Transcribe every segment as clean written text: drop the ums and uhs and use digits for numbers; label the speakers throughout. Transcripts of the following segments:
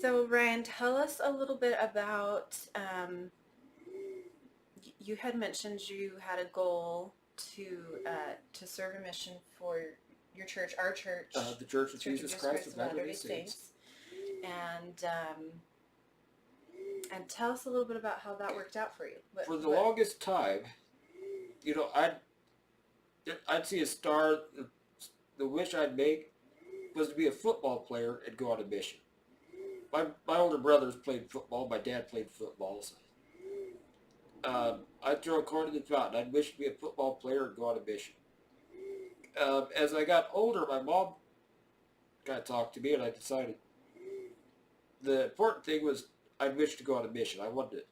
Speaker 1: So Ryan, tell us a little bit about, you had mentioned you had a goal to serve a mission for your church, our church,
Speaker 2: The Church of
Speaker 1: Church of
Speaker 2: Jesus
Speaker 1: Jesus
Speaker 2: Christ
Speaker 1: Christ
Speaker 2: of
Speaker 1: of
Speaker 2: Latter-day
Speaker 1: Latter-day
Speaker 2: Saints.
Speaker 1: Saints, and tell us a little bit about how that worked out for you.
Speaker 2: For the longest time, I'd see a star. The wish I'd make was to be a football player and go on a mission. My older brothers played football. My dad played football. So, I'd throw a coin in the fountain. I'd wish to be a football player and go on a mission. As I got older, my mom kind of talked to me, and I decided the important thing was I'd wish to go on a mission. I wanted to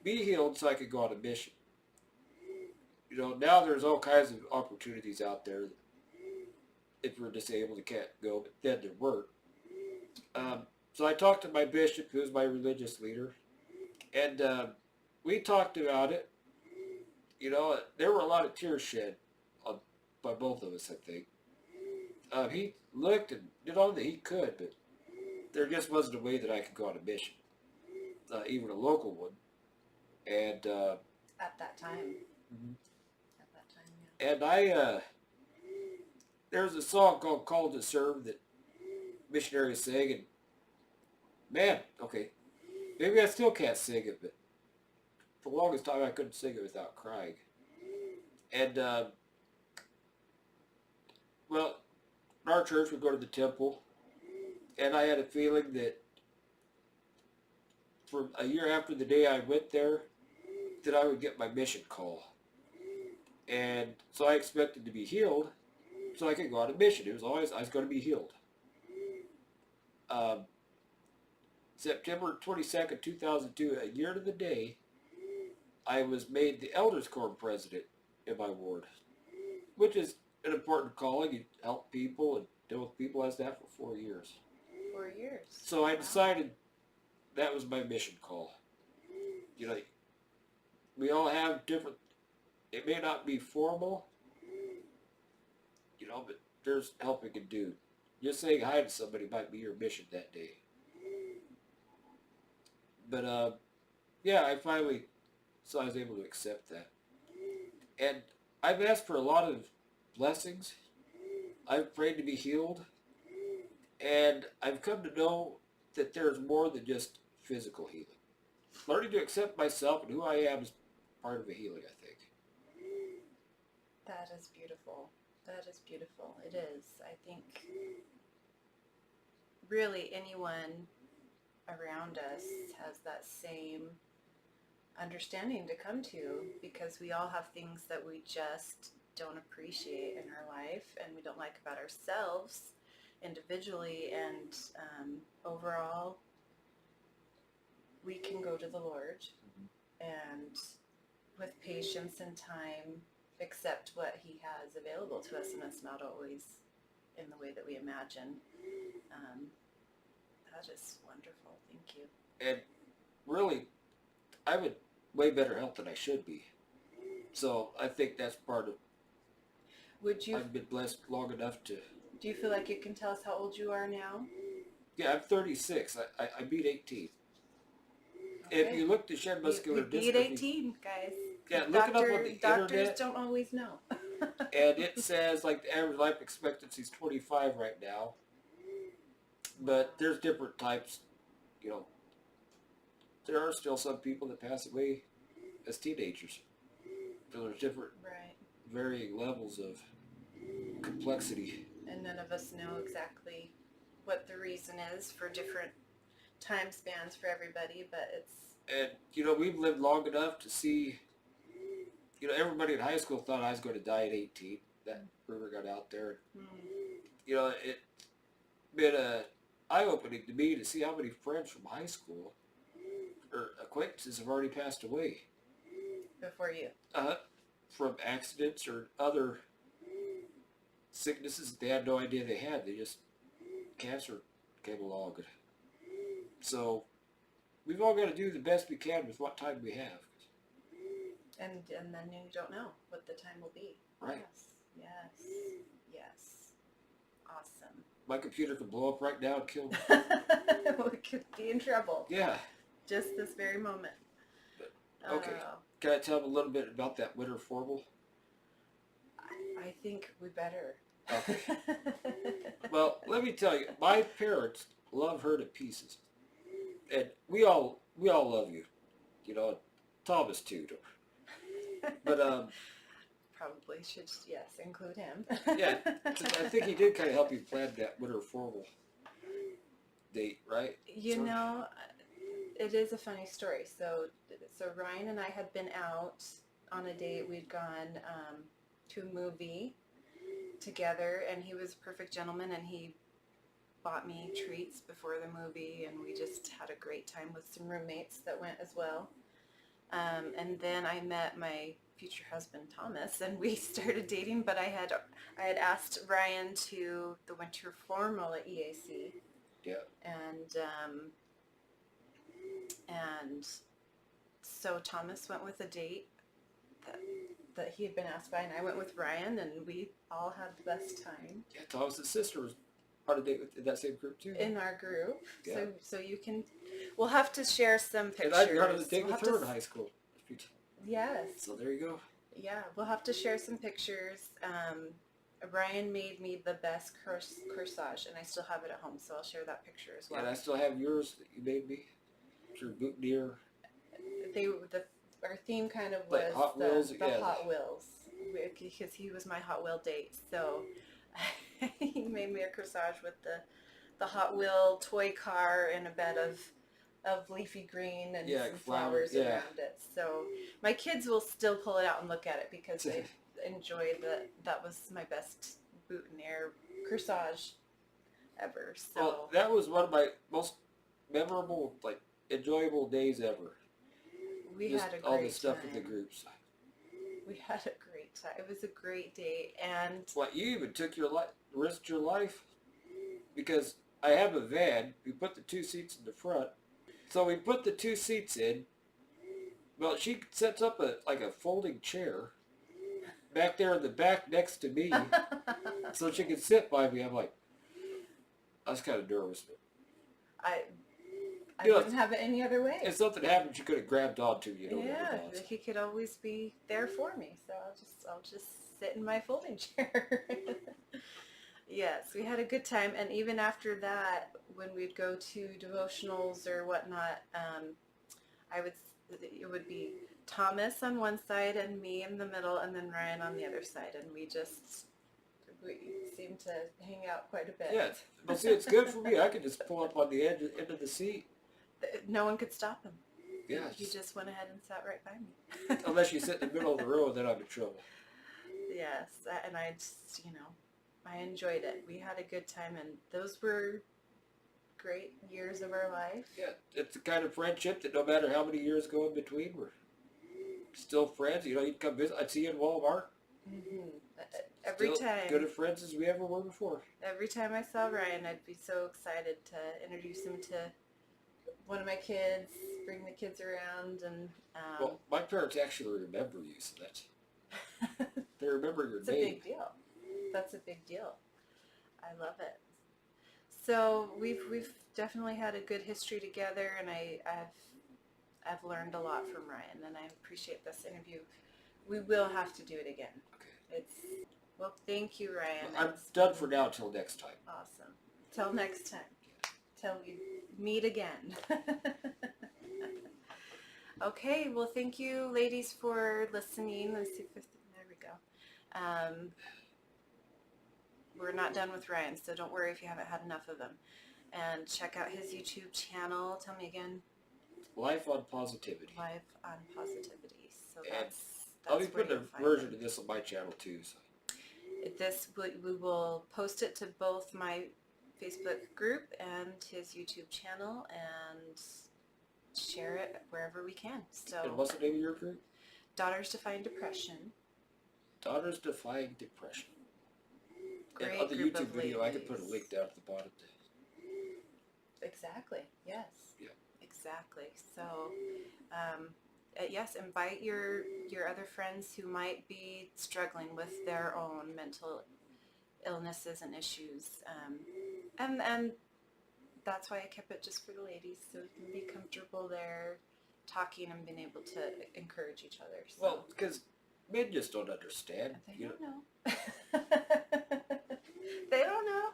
Speaker 2: be healed so I could go on a mission. Now there's all kinds of opportunities out there. If we're disabled, you can't go, but then there weren't. So I talked to my bishop, who's my religious leader, and we talked about it. There were a lot of tears shed by both of us, I think. He looked and did all that he could, but there just wasn't a way that I could go on a mission, even a local one. And
Speaker 1: at that time.
Speaker 2: Mm-hmm.
Speaker 1: At that time, yeah.
Speaker 2: And there's a song called "Called to Serve" that missionaries sang, and man, okay, maybe I still can't sing it, but for the longest time I couldn't sing it without crying. And well, in our church we go to the temple, and I had a feeling that for a year after the day I went there, that I would get my mission call. And so I expected to be healed so I could go on a mission. It was always, I was going to be healed. September 22nd, 2002, a year to the day, I was made the Elders Quorum president in my ward, which is an important calling. You help people and deal with people. I was that for 4 years.
Speaker 1: 4 years.
Speaker 2: So I decided that was my mission call. We all have different, it may not be formal, but there's help you can do. Just saying hi to somebody might be your mission that day. But yeah, I finally, so I was able to accept that. And I've asked for a lot of blessings. I've prayed to be healed. And I've come to know that there's more than just physical healing. Learning to accept myself and who I am is part of a healing, I think.
Speaker 1: That is beautiful. That is beautiful. It is. I think really anyone around us has that same understanding to come to, because we all have things that we just don't appreciate in our life and we don't like about ourselves individually, and overall we can go to the Lord and with patience and time accept what he has available to us, and it's not always in the way that we imagine. That is wonderful. Thank you.
Speaker 2: And really, I'm in way better health than I should be. So I think that's part of, I've been blessed long enough to...
Speaker 1: Do you feel like you can tell us how old you are now?
Speaker 2: Yeah, I'm 36. I beat 18.
Speaker 1: Okay.
Speaker 2: If you look to Jenn Muscular Dystrophy...
Speaker 1: You beat 18, guys.
Speaker 2: Yeah, look it up on the
Speaker 1: Doctors
Speaker 2: internet.
Speaker 1: don't always know.
Speaker 2: And it says, like, the average life expectancy is 25 right now. But there's different types, There are still some people that pass away as teenagers. So there's different, varying levels of complexity.
Speaker 1: And none of us know exactly what the reason is for different time spans for everybody, but it's...
Speaker 2: And, we've lived long enough to see, everybody in high school thought I was going to die at 18. That rumor got out there. It's been eye-opening to me to see how many friends from high school or acquaintances have already passed away.
Speaker 1: Before you?
Speaker 2: From accidents or other sicknesses that they had no idea they had. They just, cancer came along. So we've all got to do the best we can with what time we have.
Speaker 1: And then you don't know what the time will be.
Speaker 2: Right.
Speaker 1: Yes. Awesome.
Speaker 2: My computer could blow up right now and kill me.
Speaker 1: could be in trouble.
Speaker 2: Yeah.
Speaker 1: Just this very moment.
Speaker 2: Okay. Can I tell them a little bit about that winter formal?
Speaker 1: I think we better.
Speaker 2: Okay. Well, let me tell you, my parents love her to pieces, and we all love you. You know, Thomas too. But
Speaker 1: Probably should, yes, include him.
Speaker 2: yeah, I think he did kind of help you plan that winter formal date, right?
Speaker 1: You know, it is a funny story. So Ryan and I had been out on a date. We'd gone to a movie together, and he was a perfect gentleman, and he bought me treats before the movie, and we just had a great time with some roommates that went as well. And then I met my future husband Thomas, and we started dating. But I had asked Ryan to the winter formal at EAC.
Speaker 2: Yeah.
Speaker 1: And so Thomas went with a date that he had been asked by, and I went with Ryan, and we all had the best time.
Speaker 2: Yeah, Thomas's sister was on a date with that same group too.
Speaker 1: In our group.
Speaker 2: Yeah.
Speaker 1: So you can, we'll have to share some pictures.
Speaker 2: And I got on a date with her in high school.
Speaker 1: Yes.
Speaker 2: So there you go.
Speaker 1: Yeah, we'll have to share some pictures. Ryan made me the best corsage, and I still have it at home, so I'll share that picture as well.
Speaker 2: And I still have yours that you made me. Your boutonniere.
Speaker 1: Our theme kind of was
Speaker 2: like Hot Wheels,
Speaker 1: the Hot Wheels, because he was my Hot Wheel date. So he made me a corsage with the Hot Wheel toy car and a bed of leafy green and some flowers around it. So my kids will still pull it out and look at it because they enjoyed that was my best boutonniere corsage ever. So
Speaker 2: well, that was one of my most memorable, like enjoyable days ever.
Speaker 1: We
Speaker 2: just
Speaker 1: had a great
Speaker 2: all the stuff
Speaker 1: time.
Speaker 2: in the groups.
Speaker 1: We had a great time. It was a great date, and
Speaker 2: what, you even took risked your life, because I have a van. We put the 2 seats in the front, so we put the 2 seats in. Well, she sets up a folding chair back there in the back next to me, so she could sit by me. I'm like, I was kind of nervous, but
Speaker 1: I wouldn't have it any other way.
Speaker 2: if something happened, she could have grabbed onto you.
Speaker 1: Yeah, he could always be there for me, so I'll just sit in my folding chair. Yes, we had a good time, and even after that, when we'd go to devotionals or whatnot, it would be Thomas on one side and me in the middle, and then Ryan on the other side, and we seemed to hang out quite a bit.
Speaker 2: Yeah, well, see, it's good for me. I could just pull up on the end of the seat.
Speaker 1: No one could stop him.
Speaker 2: Yeah.
Speaker 1: He just went ahead and sat right by me.
Speaker 2: Unless you sit in the middle of the row, then I'm in trouble.
Speaker 1: Yes, and I just, I enjoyed it. We had a good time, and those were great years of our life.
Speaker 2: Yeah, it's the kind of friendship that no matter how many years go in between, we're still friends. You'd come visit. I'd see you in Walmart.
Speaker 1: Mm-hmm. Every time.
Speaker 2: Good of friends as we ever were before.
Speaker 1: Every time I saw Ryan, I'd be so excited to introduce him to one of my kids, bring the kids around, and
Speaker 2: well, my parents actually remember you, so that's they remember your
Speaker 1: it's
Speaker 2: name.
Speaker 1: a big deal. That's a big deal. I love it. So we've definitely had a good history together, and I've learned a lot from Ryan, and I appreciate this interview. We will have to do it again.
Speaker 2: Okay.
Speaker 1: Well, thank you, Ryan.
Speaker 2: Well, I'm done for now till next time.
Speaker 1: Awesome. Till next time. Till we meet again. Okay, well, thank you, ladies, for listening. Let's see if there we go. We're not done with Ryan, so don't worry if you haven't had enough of him. And check out his YouTube channel. Tell me again.
Speaker 2: Life on Positivity.
Speaker 1: Life on Positivity. So that's
Speaker 2: I'll be putting a version of this on my channel too. So.
Speaker 1: We will post it to both my Facebook group and his YouTube channel, and share it wherever we can. So.
Speaker 2: And what's the name of your group?
Speaker 1: Daughters Defying Depression.
Speaker 2: Daughters Defying Depression.
Speaker 1: Great
Speaker 2: and on the
Speaker 1: group
Speaker 2: YouTube
Speaker 1: of
Speaker 2: video,
Speaker 1: ladies.
Speaker 2: I can put a link down at the bottom.
Speaker 1: Exactly. Yes.
Speaker 2: Yeah.
Speaker 1: Exactly. So, yes, invite your other friends who might be struggling with their own mental illnesses and issues, and that's why I kept it just for the ladies, so we can be comfortable there talking and being able to encourage each other. So.
Speaker 2: Well, because men just don't understand.
Speaker 1: They
Speaker 2: You
Speaker 1: don't
Speaker 2: know,
Speaker 1: know. They don't know.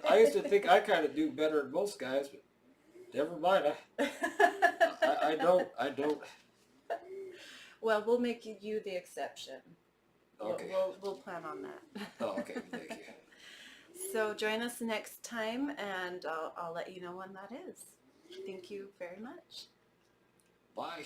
Speaker 2: I used to think I kind of do better than most guys, but never mind. I don't.
Speaker 1: Well, we'll make you the exception.
Speaker 2: Okay.
Speaker 1: We'll plan on that.
Speaker 2: Oh, okay. Thank you.
Speaker 1: So join us next time, and I'll let you know when that is. Thank you very much.
Speaker 2: Bye.